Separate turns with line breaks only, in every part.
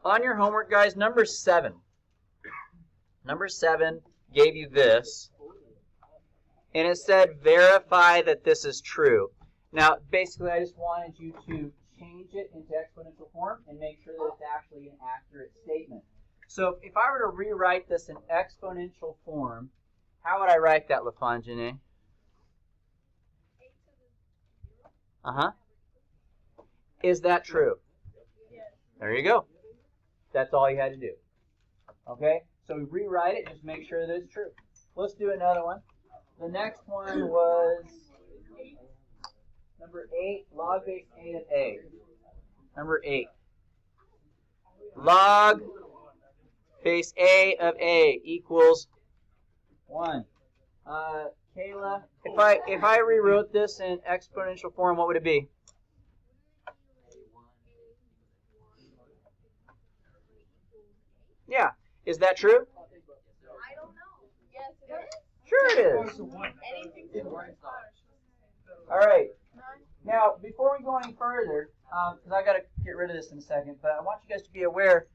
On your homework, guys, number 7. Number 7 gave you this. And it said, verify that this is true. Now, basically, I just wanted you to change it into exponential form and make sure that it's actually an accurate statement. So if I were to rewrite this in exponential form, how would I write that, LaFontaine? Is that true? There you go. That's all you had to do. Okay? So we rewrite it, just make sure that it's true. Let's do another one. The next one was number 8, log base A of A. Number 8. Log base A of A equals 1. Kayla, if I rewrote this in exponential form, what would it be? Yeah. Is that true?
I don't know. Yes, it is.
Sure it is. All right. Now, before we go any further, because I got to get rid of this in a second, but I want you guys to be aware,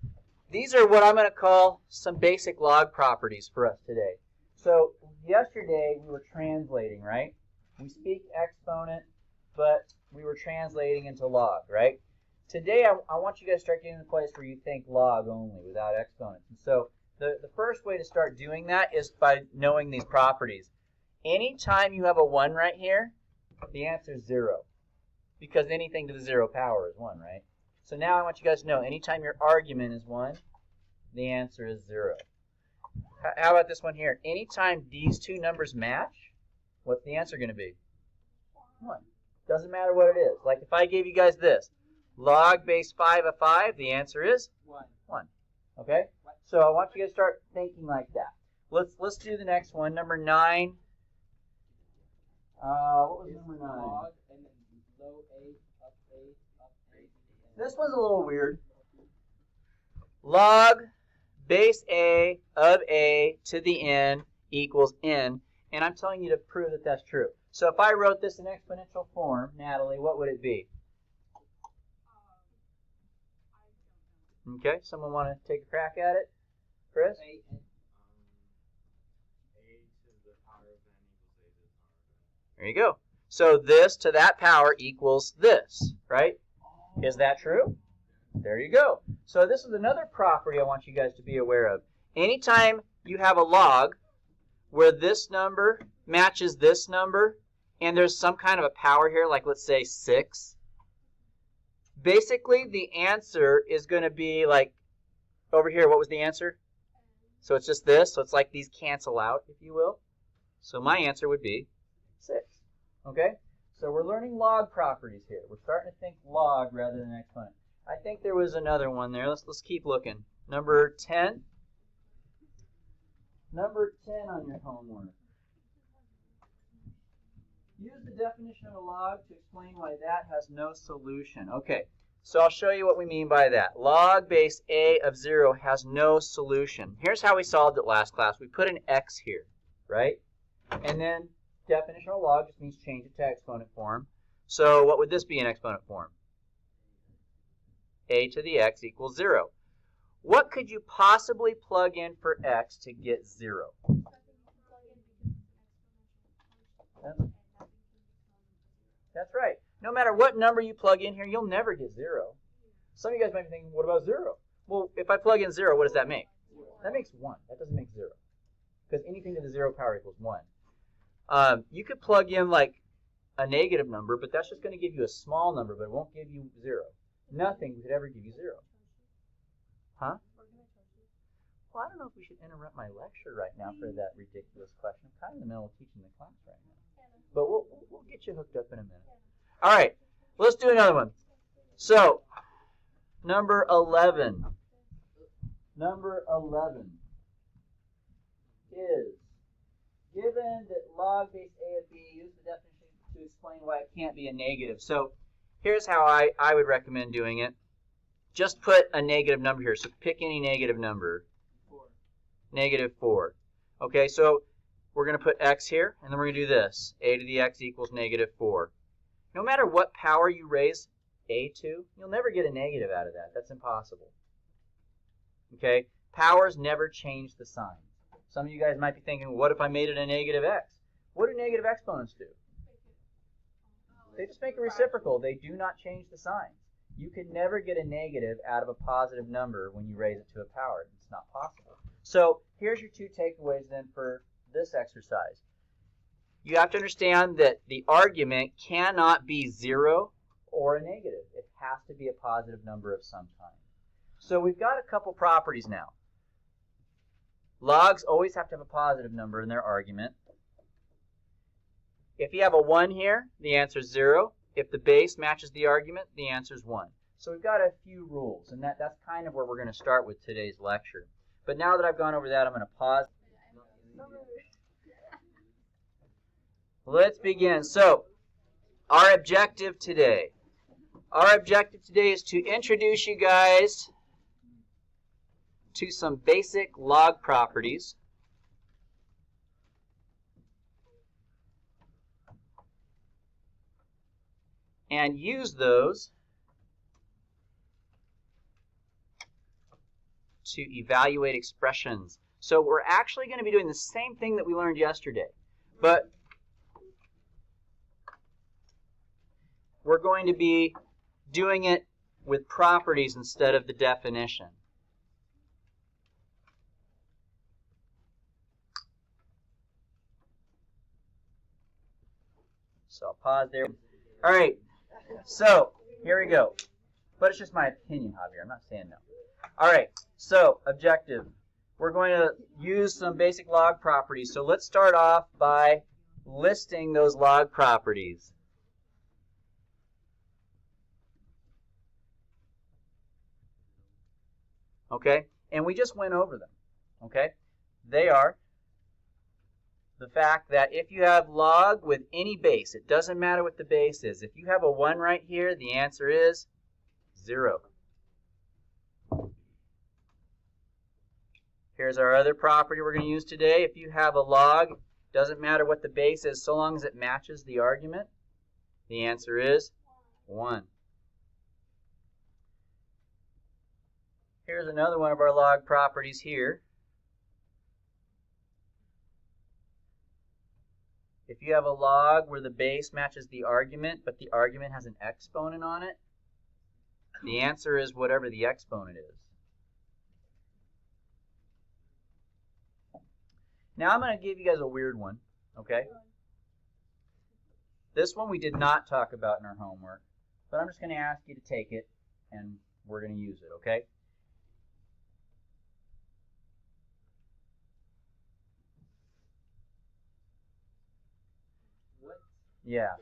these are what I'm going to call some basic log properties for us today. So yesterday we were translating, right? We speak exponent, but we were translating into log, right? Today I want you guys to start getting to the place where you think log only without exponents. And so the first way to start doing that is by knowing these properties. Anytime you have a 1 right here, the answer is 0. Because anything to the 0 power is 1, right? So now I want you guys to know, anytime your argument is 1, the answer is 0. How about this one here? Anytime these two numbers match, what's the answer going to be? 1. Doesn't matter what it is. Like if I gave you guys this, log base 5 of 5, the answer is 1. Okay? So I want you guys to start thinking like that. Let's do the next one. Number 9. What was number 9?
Log and then low A, up A, up A.
This one's a little weird. Log base A of A to the n equals n. And I'm telling you to prove that that's true. So if I wrote this in exponential form, Natalie, what would it be? Okay, someone want to take a crack at it? Chris?
A to the power of n equals A to the power of n.
There you go. So this to that power equals this, right? Is that true? There you go. So this is another property I want you guys to be aware of. Anytime you have a log where this number matches this number and there's some kind of a power here, like let's say 6, basically the answer is going to be like over here. What was the answer? So it's just this. So it's like these cancel out, if you will. So my answer would be 6. Okay? So we're learning log properties here. We're starting to think log rather than exponent. I think there was another one there. Let's keep looking. Number 10. Number 10 on your homework. Use the definition of a log to explain why that has no solution. Okay, so I'll show you what we mean by that. Log base A of 0 has no solution. Here's how we solved it last class. We put an x here, right? And then definition of a log just means change it to exponent form. So what would this be in exponent form? A to the x equals 0. What could you possibly plug in for x to get 0? That's right. No matter what number you plug in here, you'll never get 0. Some of you guys might be thinking, what about 0? Well, if I plug in 0, what does that make? That makes 1. That doesn't make 0. Because anything to the 0 power equals 1. You could plug in like a negative number, but that's just going to give you a small number, but it won't give you 0. Nothing could ever give you 0. Huh? Well, I don't know if we should interrupt my lecture right now for that ridiculous question. I'm kind of in the middle of teaching the class right now. But we'll get you hooked up in a minute. All right, let's do another one. So, number 11. Number 11 is, given that log base A of B, use the definition to explain why it can't be a negative. So, here's how I would recommend doing it. Just put a negative number here. So, pick any negative number.
4.
Negative 4. Okay, so we're going to put x here, and then we're going to do this. A to the x equals negative 4. No matter what power you raise a to, you'll never get a negative out of that. That's impossible. Okay? Powers never change the sign. Some of you guys might be thinking, what if I made it a negative x? What do negative exponents do? They just make a reciprocal. They do not change the signs. You can never get a negative out of a positive number when you raise it to a power. It's not possible. So here's your two takeaways then for this exercise. You have to understand that the argument cannot be 0 or a negative. It has to be a positive number of some kind. So we've got a couple properties now. Logs always have to have a positive number in their argument. If you have a 1 here, the answer is 0. If the base matches the argument, the answer is 1. So we've got a few rules, and that's kind of where we're going to start with today's lecture. But now that I've gone over that, I'm going to pause. Let's begin. So, our objective today is to introduce you guys to some basic log properties. And use those to evaluate expressions. So we're actually going to be doing the same thing that we learned yesterday, but we're going to be doing it with properties instead of the definition. So I'll pause there. All right. So, here we go. But it's just my opinion, Javier. I'm not saying no. All right. So, objective. We're going to use some basic log properties. So, let's start off by listing those log properties. Okay? And we just went over them. Okay? They are the fact that if you have log with any base, it doesn't matter what the base is. If you have a 1 right here, the answer is 0. Here's our other property we're going to use today. If you have a log, doesn't matter what the base is, so long as it matches the argument, the answer is 1. Here's another one of our log properties here. If you have a log where the base matches the argument, but the argument has an exponent on it, the answer is whatever the exponent is. Now I'm going to give you guys a weird one, okay? This one we did not talk about in our homework, but I'm just going to ask you to take it, and we're going to use it, okay? Yeah.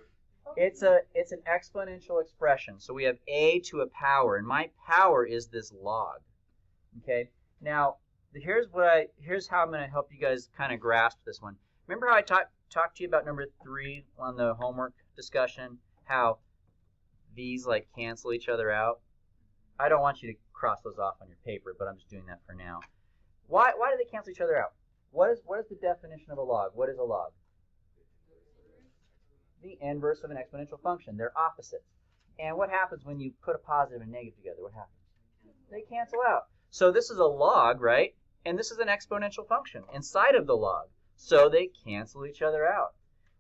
It's an exponential expression. So we have a to a power, and my power is this log. Okay? Now, here's how I'm going to help you guys kind of grasp this one. Remember how I talked to you about number 3 on the homework discussion, how these like cancel each other out? I don't want you to cross those off on your paper, but I'm just doing that for now. Why do they cancel each other out? What is the definition of a log? What is a log? The inverse of an exponential function. They're opposites. And what happens when you put a positive and negative together? What happens? They cancel out. So this is a log, right? And this is an exponential function inside of the log. So they cancel each other out.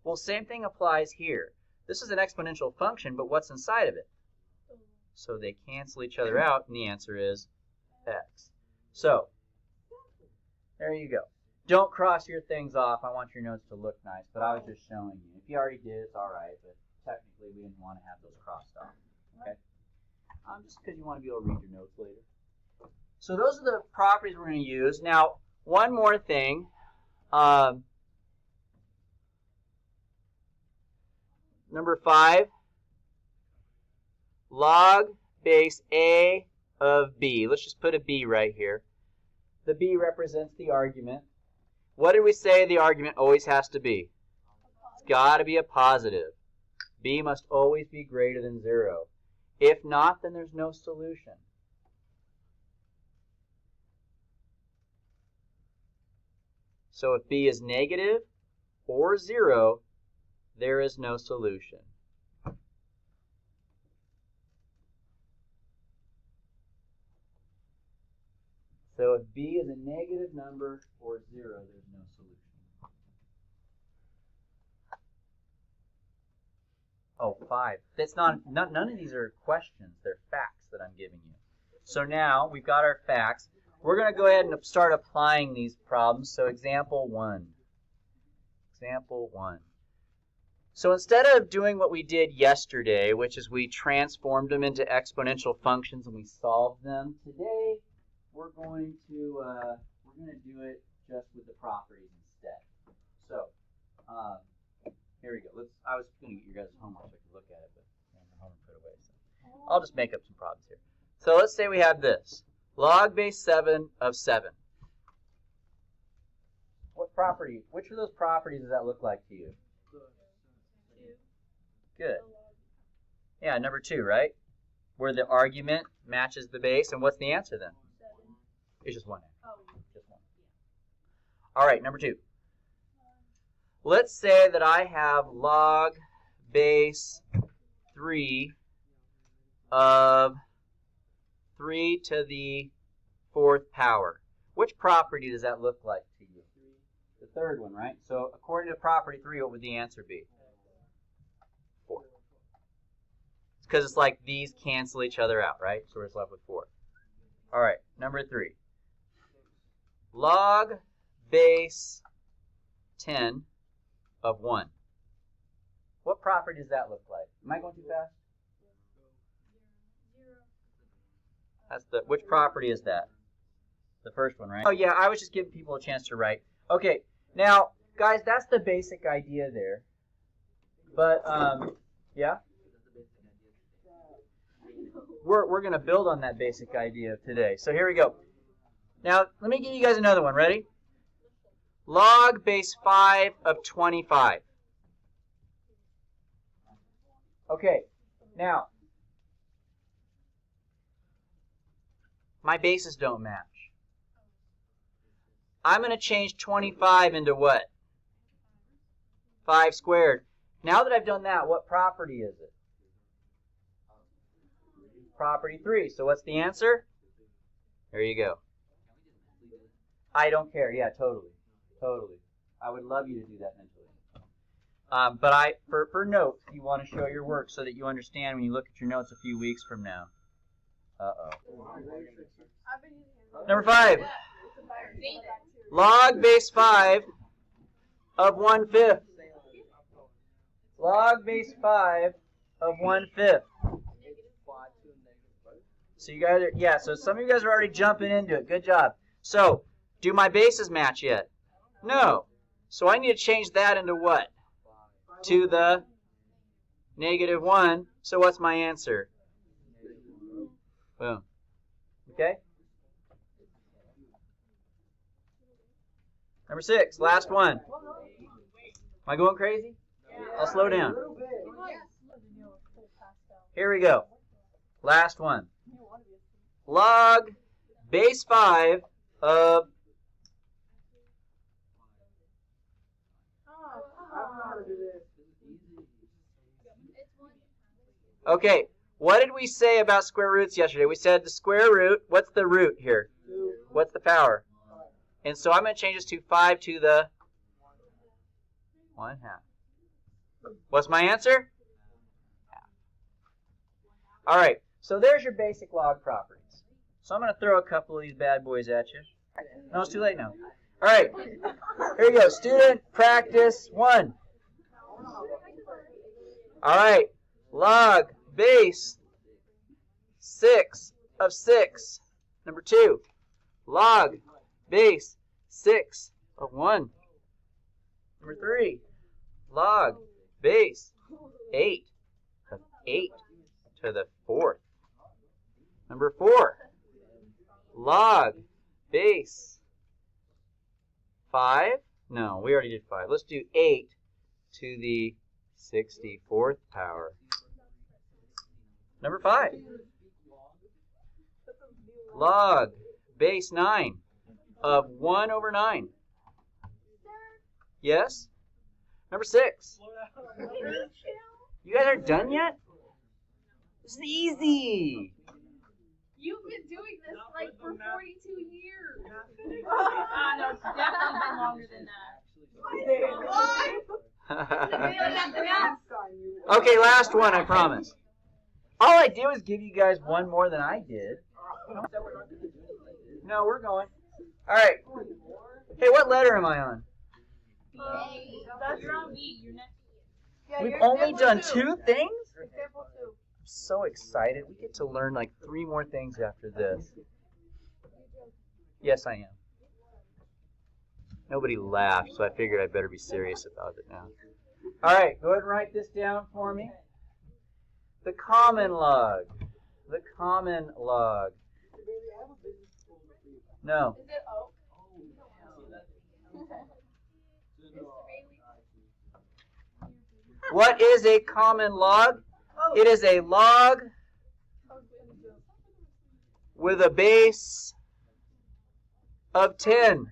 Well, same thing applies here. This is an exponential function, but what's inside of it? So they cancel each other out, and the answer is x. So there you go. Don't cross your things off. I want your notes to look nice, but I was just showing you. If you already did, it's all right, but technically we didn't want to have those crossed off. Okay? Just because you want to be able to read your notes later. So those are the properties we're going to use. Now, one more thing. Number 5, log base A of B. Let's just put a B right here. The B represents the argument. What did we say the argument always has to be? It's got to be a positive. B must always be greater than 0. If not, then there's no solution. So if B is negative or 0, there is no solution. So if b is a negative number or 0, there's no solution. Oh, 5. That's none of these are questions. They're facts that I'm giving you. So now we've got our facts. We're going to go ahead and start applying these problems. So example 1. Example 1. So instead of doing what we did yesterday, which is we transformed them into exponential functions and we solved them, today we're going to do it just with the properties instead. So here we go. I was going to get your guys' homework so I could look at it, but the homework put away. So I'll just make up some problems here. So let's say we have this. Log base 7 of 7. What property? Which of those properties does that look like to you? Good. Yeah, number 2, right? Where the argument matches the base. And what's the answer then?
7.
It's just 1.
Oh.
Just 1. All right, number 2. Let's say that I have log base 3 of 3 to the 4th power. Which property does that look like to you? The third one, right? So according to property 3, what would the answer be? 4. Because it's like these cancel each other out, right? So we're just left with 4. All right, number 3. Log base 10 of 1. What property does that look like? Am I going too fast? Which property is that? The first one, right? Oh yeah, I was just giving people a chance to write. Okay, now guys, that's the basic idea there. But yeah, we're gonna build on that basic idea today. So here we go. Now let me give you guys another one. Ready? Log base 5 of 25. Okay, now my bases don't match. I'm going to change 25 into what? 5 squared. Now that I've done that, what property is it? Property 3. So what's the answer? There you go. I don't care. Yeah, totally. Totally. I would love you to do that mentally. But for notes, you want to show your work so that you understand when you look at your notes a few weeks from now. Uh-oh. Number 5. Log base 5 of 1/5. Log base 5 of 1/5. So you guys are, yeah, so some of you guys are already jumping into it. Good job. So, do my bases match yet? No. So I need to change that into what? To the -1. So what's my answer? Boom. Okay? Number 6, last one. Am I going crazy? I'll slow down. Here we go. Last one. Log base 5 of... Okay, what did we say about square roots yesterday? We said the square root, what's the root here? What's the power? And so I'm going to change this to 5 to the 1/2. What's my answer? Half. All right, so there's your basic log properties. So I'm going to throw a couple of these bad boys at you. No, it's too late now. All right, here we go. Student practice 1. All right, log base 6 of 6. Number 2, log base 6 of 1. Number 3, log base 8 of 8 to the 4th. Number 4, log base 5. No, we already did 5. Let's do 8 to the 64th power. Number 5, log base 9 of 1/9. Yes? Number 6. You guys aren't done yet? This is easy.
You've been doing this like for 42 years.
Okay, last one, I promise. All I did was give you guys one more than I did. No, we're going. All right. Hey, what letter am I on?
You're on B. You're next.
We've only done 2 things? I'm so excited. We get to learn like 3 more things after this. Yes, I am. Nobody laughed, so I figured I'd better be serious about it now. All right, go ahead and write this down for me. The common log. The common log. No.
Is it oak?
What is a common log? It is a log with a base of 10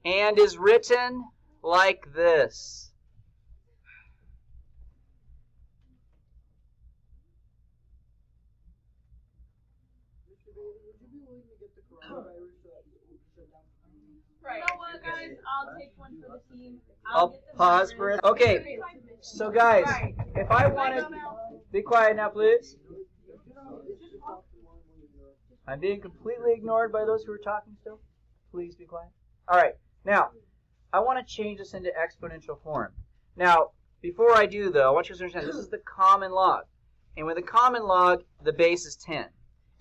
and is written like this.
Right. You know what, guys? I'll take one for the team.
I'll pause for it. Okay, so guys, if I wanted... Be quiet now, please. I'm being completely ignored by those who are talking still. Please be quiet. All right, now, I want to change this into exponential form. Now, before I do, though, I want you to understand this is the common log. And with a common log, the base is 10.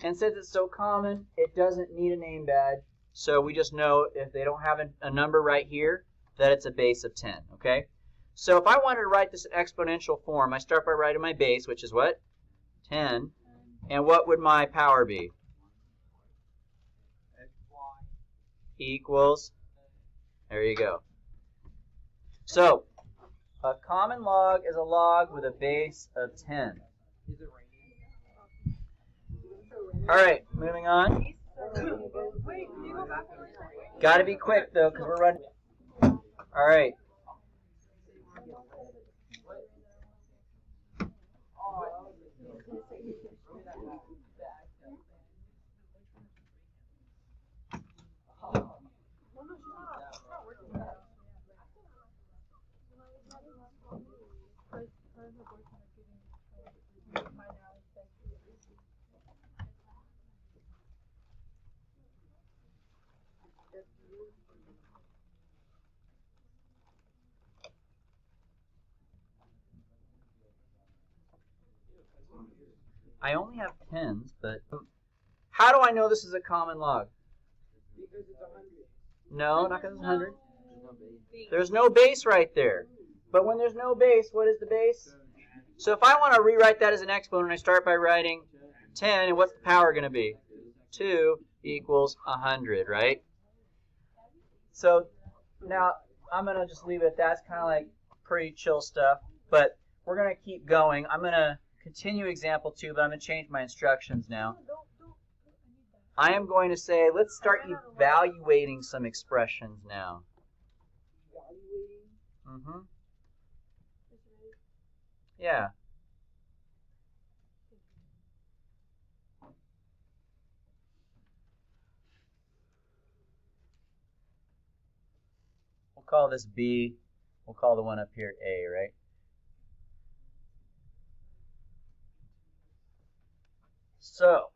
And since it's so common, it doesn't need a name badge. So we just know if they don't have a number right here, that it's a base of 10, okay? So if I wanted to write this in exponential form, I start by writing my base, which is what? 10. And what would my power be? Equals. There you go. So, a common log is a log with a base of 10. All right, moving on. Got to be quick, though, because we're running. All right. I only have 10s, but how do I know this is a common log?
Because it's 100.
No, not because it's 100. There's no base right there. But when there's no base, what is the base? So if I want to rewrite that as an exponent, I start by writing 10, and what's the power going to be? 2 equals 100, right? So now I'm going to just leave it at that. It's kind of like pretty chill stuff, but we're going to keep going. I'm going to continue example 2, but I'm going to change my instructions now. I am going to say, let's start evaluating some expressions now. Mm-hmm. Yeah. We'll call this B. We'll call the one up here A, right? So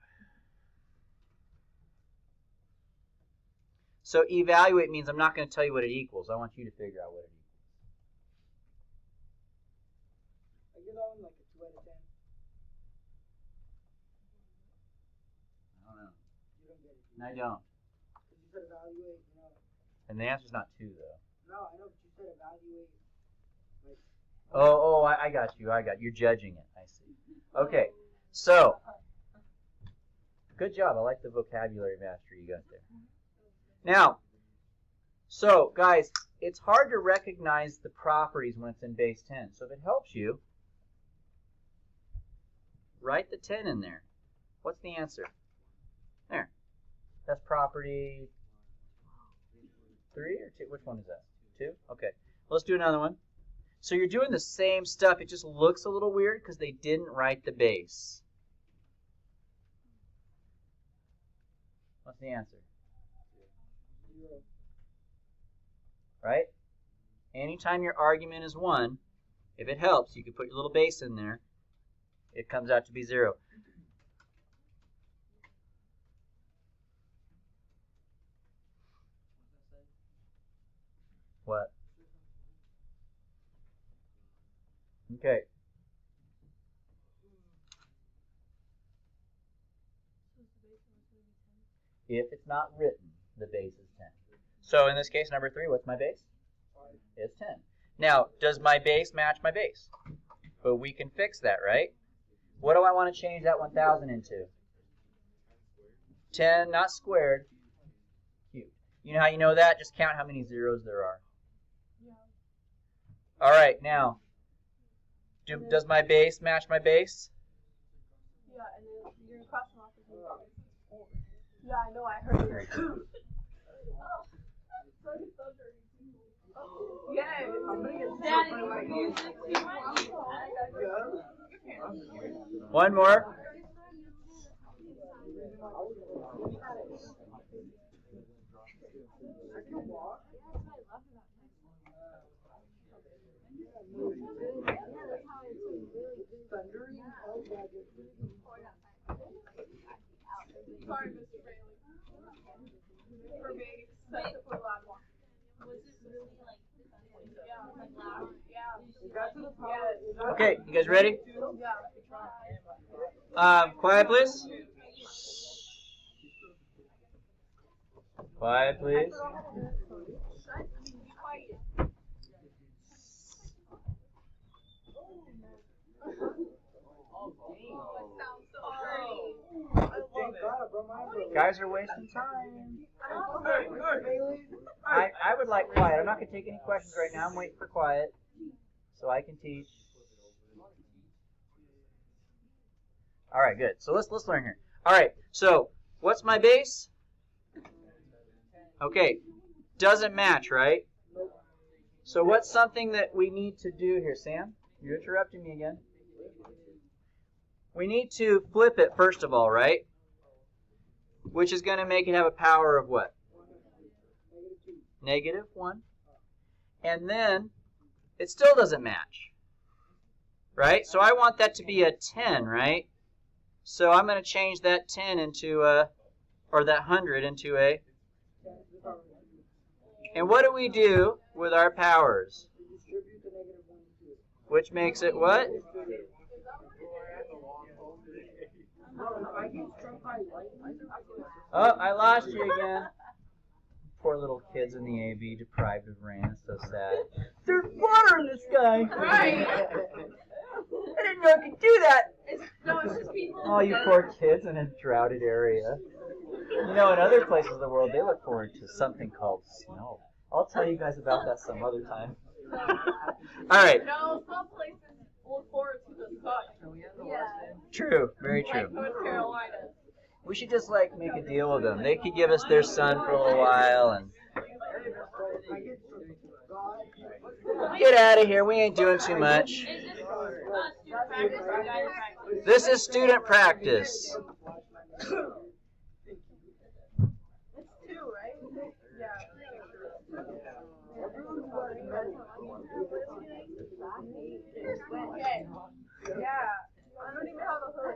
evaluate means I'm not going to tell you what it equals. I want you to figure out what it equals.
I give that one like a 2 out of 10.
I don't know.
You don't get it.
I don't.
Because you said evaluate, you know.
And the answer's not 2, though.
No, I know, but you said evaluate. Like,
I got you. You're judging it. I see. Okay. So, good job. I like the vocabulary mastery you got there. Now, so guys, it's hard to recognize the properties when it's in base 10. So if it helps you, write the 10 in there. What's the answer? There. That's property 3 or 2? Which one is that? 2? Okay. Let's do another one. So you're doing the same stuff. It just looks a little weird because they didn't write the base. What's the answer?
0.
Right? anytime your argument is 1, if it helps, you can put your little base in there. It comes out to be 0. What? Okay. If it's not written, the base is 10. So in this case, number 3, what's my base? It's 10. Now, does my base match my base? But we can fix that, right? What do I want to change that 1,000 into? 10, not squared, cubed. You know how you know that? Just count how many zeros there are. All right, now, does my base match my base?
Yeah, and then you're gonna cross them off as well. Yeah, I know, I heard it. Yeah, I'm gonna get Daddy, music too much.
One more.
Sorry, Mr. Bailey. For being excessively loud. Was it really like loud? Yeah.
Okay, you guys ready? Quiet, please. Quiet, please. Guys are wasting time. I would like quiet. I'm not going to take any questions right now. I'm waiting for quiet so I can teach. All right, good. So let's learn here. All right, so what's my base? Okay, doesn't match, right? So what's something that we need to do here, Sam? You're interrupting me again. We need to flip it first of all, right? Which is going to make it have a power of what? -1. And then it still doesn't match, right? So I want that to be a 10, right? So I'm going to change that 10 into a, or that 100 into a. And what do we do with our powers? Which makes it what? Oh, I lost you again. Poor little kids in the AV deprived of rain. It's so sad. There's water in the sky.
Right.
I didn't know I could do that.
It's just people.
Oh, you poor kids in a droughted area. You know, in other places of the world, they look forward to something called snow. I'll tell you guys about that some other time. All right.
No, some places look forward to the sun. Yeah.
True. Very true.
Like North Carolina.
We should just like make a deal with them. They could give us their sun for a little while and get out of here. We ain't doing too much. This is student practice.
It's 2, right? Yeah. Okay. Yeah. I don't even have a hood.